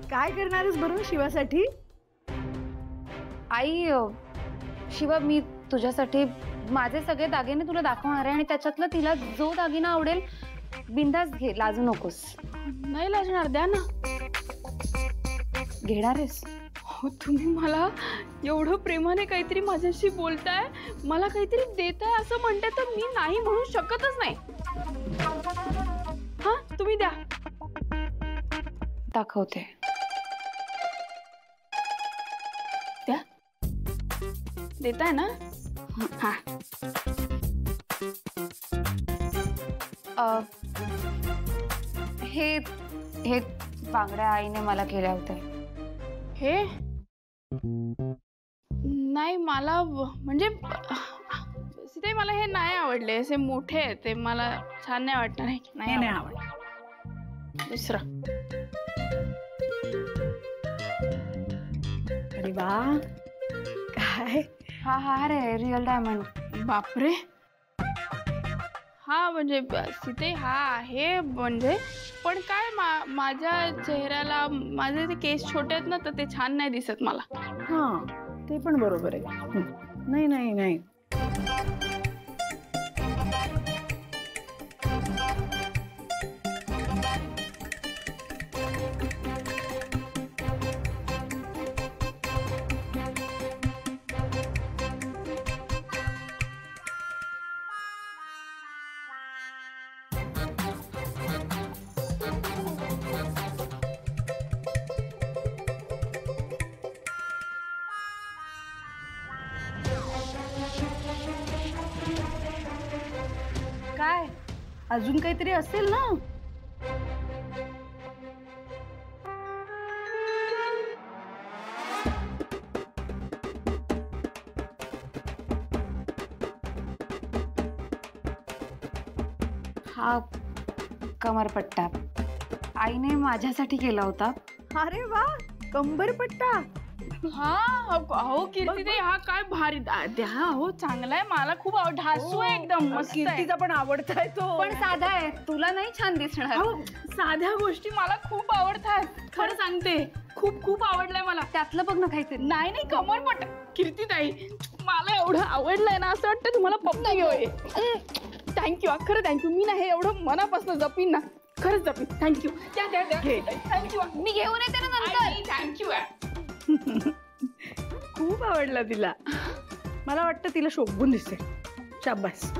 काय करणार आहेस बरं शिवासाठी? आई शिवा, मी तुझ्यासाठी माझे सगळे दागिने तुला दाखवणार आहे आणि त्याच्यातलं तिला जो दागिना आवडेल बिंदास घे, लाजू नकोस. नाही लाजणार, द्या ना. घेणार आहेस? हो, तुम्ही मला एवढं प्रेमाने काहीतरी माझ्याशी बोलताय, मला काहीतरी देताय असं म्हणताय, तर मी नाही म्हणू शकतच नाही. हा, तुम्ही द्या. दाखवते. द्या. देताय ना? हा. हे हे बांगड्या आईने मला केल्या होत्या. हे नाही, मला म्हणजे सीताई मला हे नाही आवडले, असे मोठे आहेत ते, मला छान नाही वाटणार. नाही आवडलं. दुसरं. अरे वा, काय? हा हा रे, रिअल डायमंड. बापरे. हा म्हणजे सीते, हा आहे म्हणजे, पण काय माझ्या चेहऱ्याला माझे ते केस छोटे आहेत ना, तर ते छान नाही दिसत मला. हा, ते पण बरोबर आहे. नाही नाही नाही, काय अजून काहीतरी असेल ना? हा कमरपट्टा आईने माझ्यासाठी केला होता. अरे वा, कंबरपट्टा. हा अहो कीर्ती, हा काय भारी द्या. हो, चांगला आहे, मला खूप ढासू आहे, एकदम मस्त. कीर्तीचा पण आवडताय तो. पण साधा आहे, तुला नाही छान दिसणार. साध्या गोष्टी मला खूप आवडतात, खरं सांगते. खूप खूप आवडलंय मला. त्यातलं बघ ना काहीतरी. नाही नाही, कमरपट्टा. कीर्ती ताई, मला एवढं आवडलंय ना, असं वाटतं तुम्हाला पप्पा घेऊया. थँक्यू, खरं थँक्यू. मी ना हे एवढं मनापासून जपीन ना, खरंच जपीन. थँक्यू. द्या थँक्यू. मी घेऊन येते ना नंतर. थँक्यू. खूप आवडला तिला. मला वाटतं तिला शोभून दिसेल. शाबास.